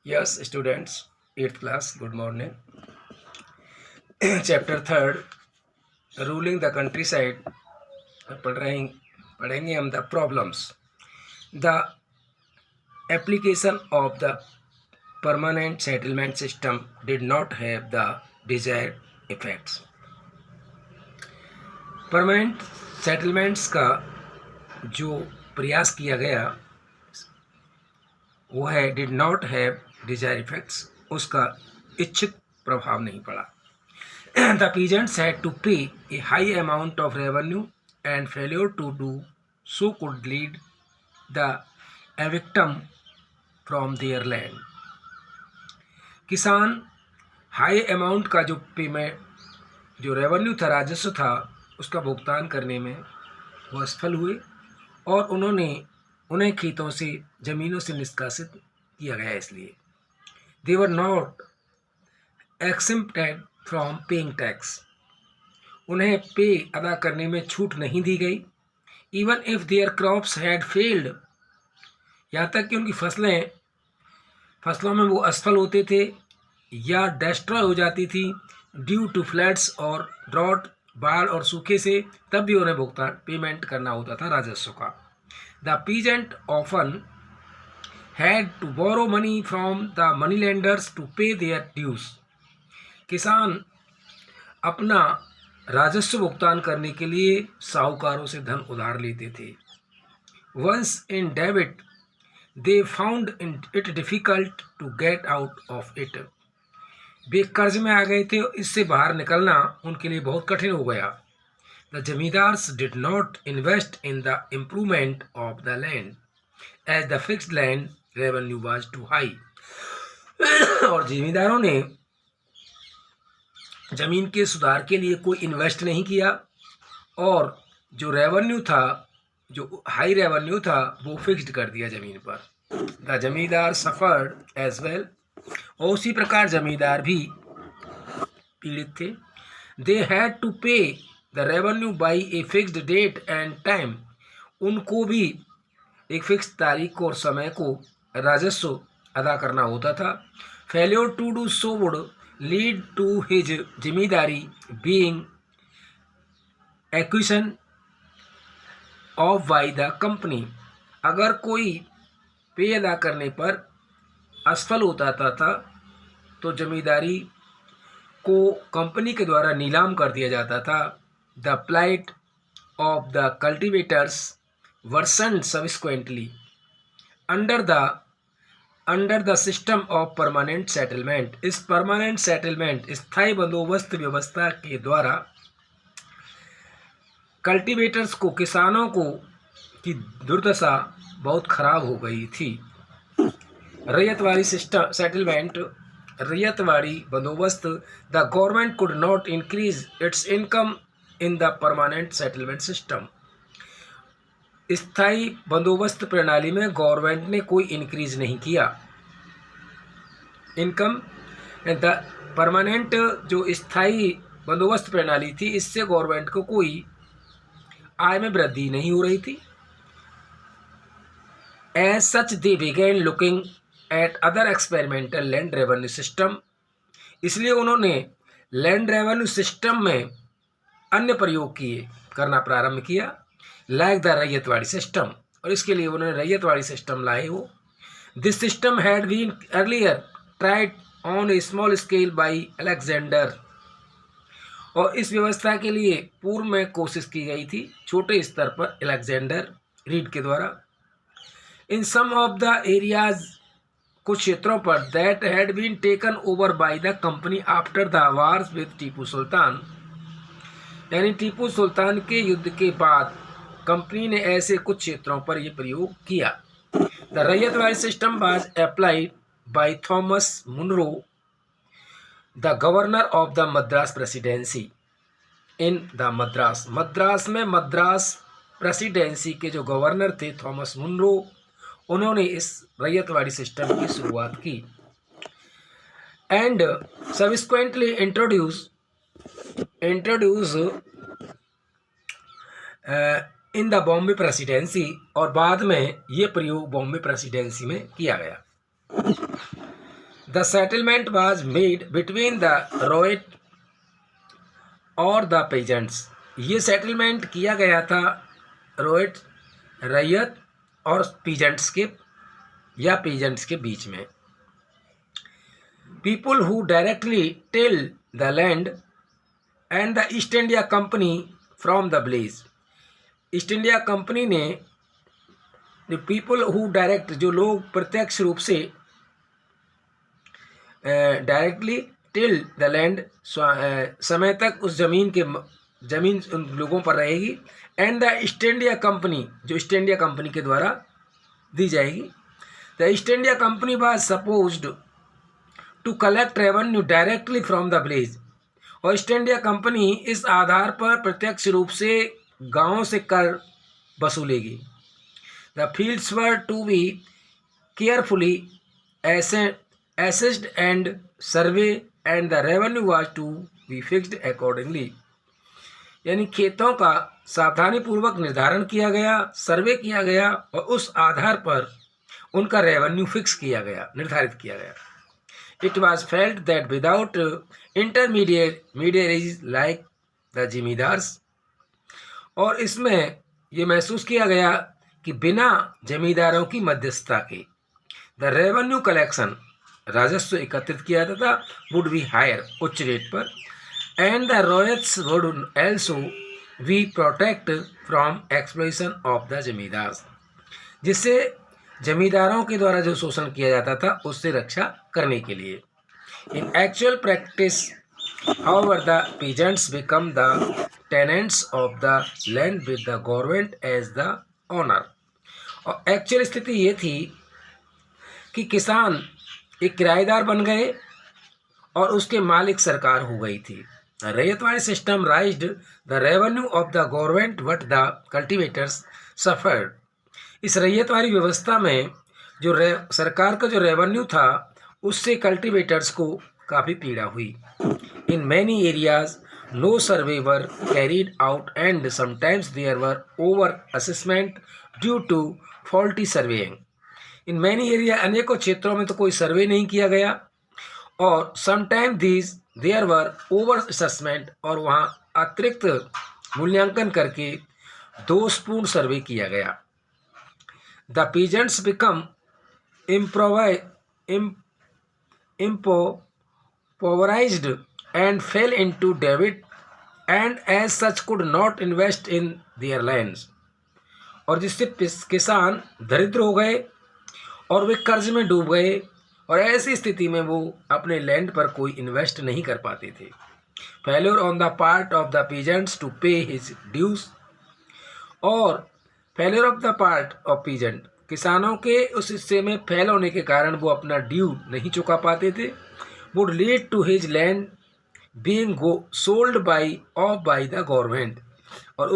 Yes, students, 8th class, good morning. Chapter 3rd, Ruling the Countryside. पढ़ेंगे हम the problems. The application of the permanent settlement system did not have the desired effects. Permanent settlements का जो प्रयास किया गया वो है did not have Dzire effects, उसका इच्छित प्रभाव नहीं पड़ा. The peasants had to pay a high amount of revenue and failure to do so could lead the evictum from their land. किसान हाई अमाउंट का जो पेमेंट जो रेवेन्यू था, राजस्व था, उसका भुगतान करने में वो असफल हुए और उन्हें खेतों से, ज़मीनों से निष्कासित किया गया. इसलिए they were not exempted from paying tax, उन्हें पे अदा करने में छूट नहीं दी गई. Even if their crops had failed, यहाँ तक कि उनकी फसलों में वो असफल होते थे या डिस्ट्रॉय हो जाती थी ड्यू टू फ्लड्स और ड्रॉट, बाढ़ और सूखे से, तब भी उन्हें भुगतान पेमेंट करना होता था राजस्व का. The peasant often had to borrow money from the money lenders to pay their dues. किसान अपना राजस्व भुगतान करने के लिए साहूकारों से धन उधार लेते थे. Once in debit they found it difficult to get out of it. वे कर्ज में आ गए थे, इससे बाहर निकलना उनके लिए बहुत कठिन हो गया. The zamindars did not invest in the improvement of the land as the fixed land revenue was too high. और जमींदारों ने जमीन के सुधार के लिए कोई इन्वेस्ट नहीं किया और जो रेवेन्यू था, जो हाई रेवेन्यू था, वो फिक्स्ड कर दिया ज़मीन पर. द जमींदार सफर्ड एज वेल, और उसी प्रकार जमींदार भी पीड़ित थे. They had to pay the revenue by a fixed date and time, उनको भी एक फिक्स तारीख और समय को राजस्व अदा करना होता था. Failure to do so would lead to his जिम्मेदारी being acquisition of by the company. अगर कोई पे अदा करने पर असफल होता था तो जमींदारी को कंपनी के द्वारा नीलाम कर दिया जाता था. The plight of the cultivators worsened subsequently under the system of permanent settlement. इस परमानेंट सेटलमेंट, स्थायी बंदोबस्त व्यवस्था के द्वारा कल्टिवेटर्स को, किसानों को की दुर्दशा बहुत खराब हो गई थी. रैयतवाड़ी सिस्टम सेटलमेंट, रैयतवाड़ी बंदोबस्त. The government could not increase its income in the permanent settlement system. स्थायी बंदोबस्त प्रणाली में गवर्नमेंट ने कोई इंक्रीज नहीं किया इनकम. द परमानेंट जो स्थायी बंदोबस्त प्रणाली थी, इससे गवर्नमेंट को कोई आय में वृद्धि नहीं हो रही थी. As such they began looking at other experimental land revenue system. इसलिए उन्होंने लैंड रेवेन्यू सिस्टम में अन्य प्रयोग करना प्रारंभ किया, लाइक द रैयतवाड़ी सिस्टम, और इसके लिए उन्होंने रैयतवाड़ी सिस्टम लाए हो. This system had been earlier tried on a small scale by Alexander. और इस व्यवस्था के लिए पूर्व में कोशिश की गई थी छोटे स्तर पर अलेक्जेंडर रीड के द्वारा. In some of the areas, कुछ क्षेत्रों पर, that had been taken over by the company after the wars with Tipu Sultan. यानी टीपू सुल्तान के युद्ध के बाद कंपनी ने ऐसे कुछ क्षेत्रों पर यह प्रयोग किया. The Ryotwari system was applied by Thomas Munro, the governor of the Madras presidency in the Madras. Madras में मद्रास प्रेसिडेंसी के जो गवर्नर थे थॉमस मुनरो, उन्होंने इस रैयतवाड़ी सिस्टम की शुरुआत की. And subsequently introduce in the Bombay presidency, और बाद में ये प्रयोग बॉम्बे प्रेसिडेंसी में किया गया. The settlement was made between the ryot और द पेजेंट्स। ये सेटलमेंट किया गया था रोयट रैयत और पीजेंट्स के बीच में। People who directly till the land and the East India company from the blaze. East India company ने पीपल हु डायरेक्ट, जो लोग प्रत्यक्ष रूप से डायरेक्टली टिल द लैंड, समय तक उस जमीन उन लोगों पर रहेगी, and the East India Company, जो ईस्ट इंडिया कंपनी के द्वारा दी जाएगी। The East India Company was supposed to collect revenue directly from the village. और ईस्ट इंडिया कंपनी इस आधार पर प्रत्यक्ष रूप से गांवों से कर वसूलेगी। The fields were to be carefully assessed and survey and the revenue was to be fixed accordingly। यानी खेतों का सावधानी पूर्वक निर्धारण किया गया, सर्वे किया गया और उस आधार पर उनका रेवेन्यू फिक्स किया गया, निर्धारित किया गया। It was felt that without intermediaries like the zamindars, और इसमें ये महसूस किया गया कि बिना जमींदारों की मध्यस्थता के द रेवेन्यू कलेक्शन, राजस्व एकत्रित किया जाता था, वुड बी हायर, उच्च रेट पर, and the ryots would also be protect from exploitation of the zamindars, जिससे जमींदारों के द्वारा जो शोषण किया जाता था उससे रक्षा करने के लिए। In actual practice however the peasants become the tenants of the land with the government as the owner. और एक्चुअल स्थिति ये थी कि किसान एक किराएदार बन गए और उसके मालिक सरकार हो गई थी। Ryotwari system राइज्ड the revenue of the government but the cultivators suffered. इस रैयतवाड़ी व्यवस्था में जो सरकार का जो रेवेन्यू था उससे कल्टिवेटर्स को काफ़ी पीड़ा हुई। In many areas no survey were carried out and sometimes there were over assessment due to faulty surveying. In many area, अनेकों क्षेत्रों में तो कोई सर्वे नहीं किया गया, और sometime there were over assessment, और वहाँ अतिरिक्त मूल्यांकन करके दोषपूर्ण सर्वे किया गया। The peasants become impoverished and fell into debt and as such could not invest in their lands। और जिससे किसान दरिद्र हो गए और वे कर्ज में डूब गए, और ऐसी स्थिति में वो अपने लैंड पर कोई इन्वेस्ट नहीं कर पाते थे। Failure on the part of the peasants to pay his dues, और failure of the part of peasant, किसानों के उस हिस्से में फेल होने के कारण वो अपना ड्यू नहीं चुका पाते थे, would lead to his land being sold by the government, और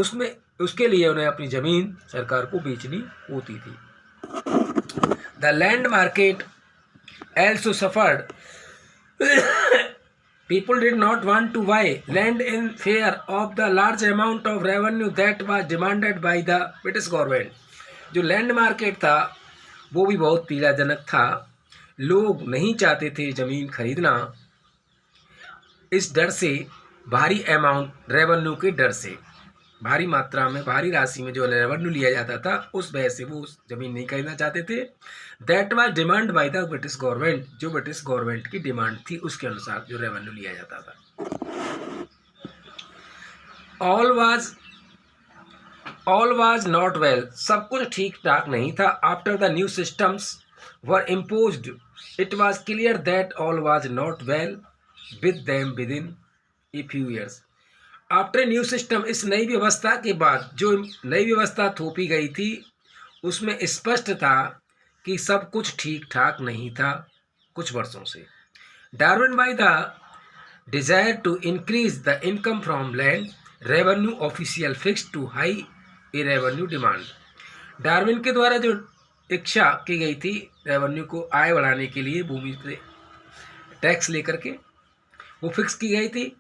उसके लिए उन्हें अपनी ज़मीन सरकार को बेचनी होती थी। The land market also suffered। People did not want to buy land in fear of the large amount of revenue that was demanded by the British government। जो लैंड मार्केट था वो भी बहुत पीड़ाजनक था। लोग नहीं चाहते थे ज़मीन खरीदना, इस डर से, भारी अमाउंट रेवेन्यू के डर से, भारी मात्रा में, भारी राशि में जो रेवेन्यू लिया जाता था उस वजह से वो उस ज़मीन नहीं खरीदना चाहते थे। That was demand by the British government, जो ब्रिटिश गवर्नमेंट की डिमांड थी उसके अनुसार जो रेवेन्यू लिया जाता था। ऑल वाज नॉट वेल, सब कुछ ठीक ठाक नहीं था। After the new systems were imposed it was clear that all was not well with them with in a few years. After new system, इस नई व्यवस्था के बाद जो नई व्यवस्था थोपी गई थी उसमें स्पष्ट था कि सब कुछ ठीक ठाक नहीं था कुछ वर्षों से। Driven by the desire to increase the income from land revenue official fix too high a revenue demand. Driven के द्वारा जो इच्छा की गई थी रेवेन्यू को, आय बढ़ाने के लिए भूमि से टैक्स लेकर के, वो फिक्स की गई थी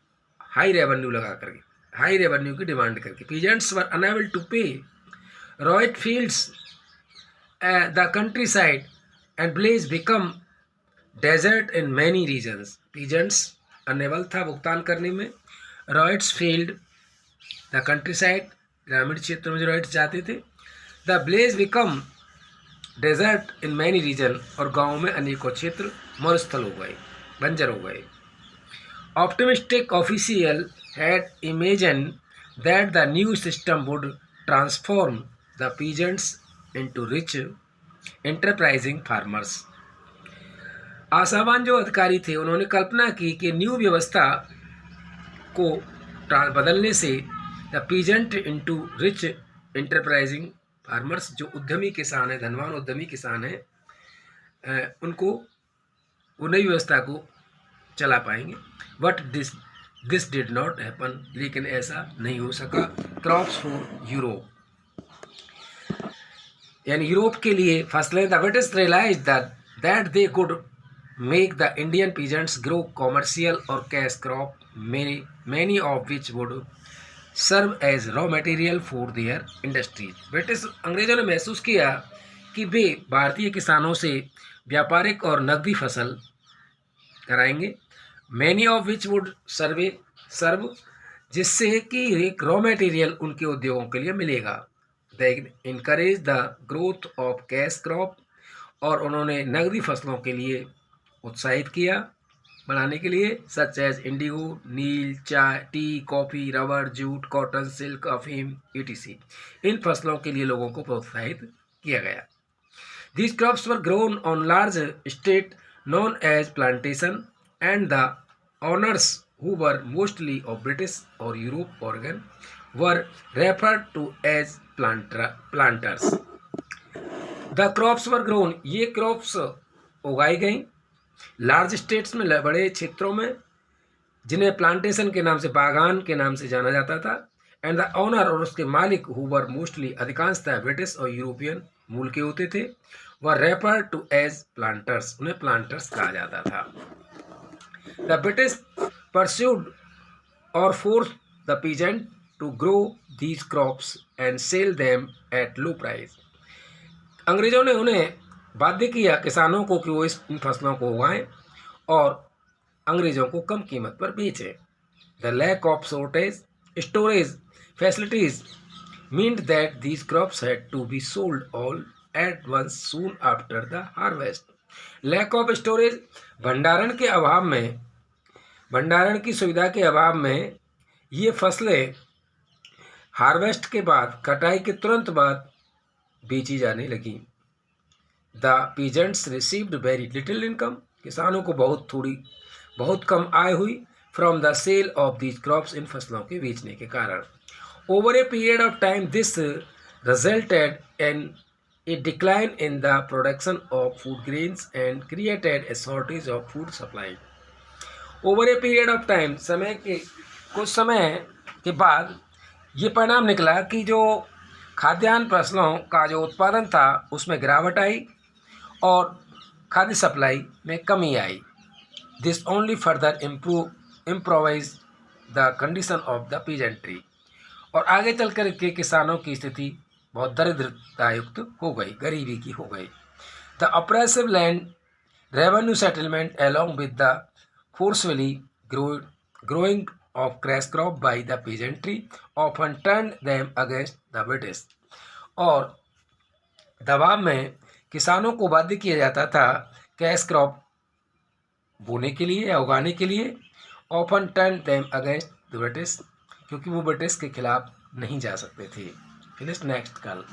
हाई रेवेन्यू लगा करके, हाई रेवेन्यू की डिमांड करके। Peasants were unable to pay ryot fields the countryside and village become desert in many regions, peasants unable था भुगतान करने में। Ryots field the countryside, ग्रामीण क्षेत्रों में जो रॉयट्स जाते थे। The blaze become desert in many region, और गाँव में अनेकों क्षेत्र मरुस्थल हो गए, बंजर हो गए। Optimistic official had imagine that the new system would transform the peasants into rich enterprising farmers. आशावान जो अधिकारी थे उन्होंने कल्पना की कि न्यू व्यवस्था को बदलने से the peasant into rich enterprising farmers, जो उद्यमी किसान है, धनवान उद्यमी किसान है, उनको वो नई व्यवस्था को चला पाएंगे। But this did not happen, लेकिन ऐसा नहीं हो सका। क्रॉप्स फॉर यूरोप, यानी यूरोप के लिए फसलें। The British realize that they could make the Indian peasants grow commercial और cash crop, many of which would serve as raw material for their industries. British अंग्रेजों ने महसूस किया कि वे भारतीय किसानों से व्यापारिक और नकदी फसल कराएंगे, मैनी ऑफ विच वुड सर्व, जिससे कि एक रॉ मटेरियल उनके उद्योगों के लिए मिलेगा। They encourage the growth of cash crop, और उन्होंने नकदी फसलों के लिए उत्साहित किया बढ़ाने के लिए, सच एज इंडिगो, नील, चाय, T, coffee, rubber, jute, cotton, silk, अफीम, etc। इन फसलों के लिए लोगों को प्रोत्साहित किया गया। These crops were grown on large estate known as plantation, and the owners, who were mostly of British or Europe origin, were referred to as planters. The crops were grown, ये crops उगाई गई large states में, बड़े क्षेत्रों में, जिन्हें plantation के नाम से, बागान के नाम से जाना जाता था। एंड द ओनर, और उसके मालिक, हु वर मोस्टली, अधिकांशतः ब्रिटिश और यूरोपियन मूल के होते थे, were refer to as planters, उन्हें प्लांटर्स कहा जाता था। द ब्रिटिश परस्यूड और force the peasant to grow these crops and sell them at low price. अंग्रेजों ने उन्हें बाध्य किया किसानों को कि वो इन फसलों को उगाएं और अंग्रेजों को कम कीमत पर बेचें। The lack of storage facilities meant that these crops had to be sold all at once soon after the harvest. Lack of storage, भंडारण के अभाव में, भंडारण की सुविधा के अभाव में ये फसलें हार्वेस्ट के बाद, कटाई के तुरंत बाद बेची जाने लगी। The peasants received very little income, किसानों को बहुत कम आय हुई from the sale of these crops, इन फसलों के बेचने के कारण। Over a period of time this resulted in a decline in the production of food grains and created a shortage of food supply. Over a period of time, कुछ समय के बाद ये परिणाम निकला कि जो खाद्यान्न फसलों का जो उत्पादन था उसमें गिरावट आई और खाद्य सप्लाई में कमी आई। This only further improvise the condition of the peasantry, और आगे चलकर के किसानों की स्थिति बहुत दरिद्रतायुक्त हो गई, गरीबी की हो गई। The oppressive land revenue settlement along with the forcefully growing of cash crop by the peasantry often turned them against the British। और दबाव में किसानों को बाध्य किया जाता था कैश क्रॉप बोने के लिए या उगाने के लिए, often turn them against the British, क्योंकि वो ब्रिटिश के खिलाफ नहीं जा सकते थे। फिनिश नेक्स्ट कल।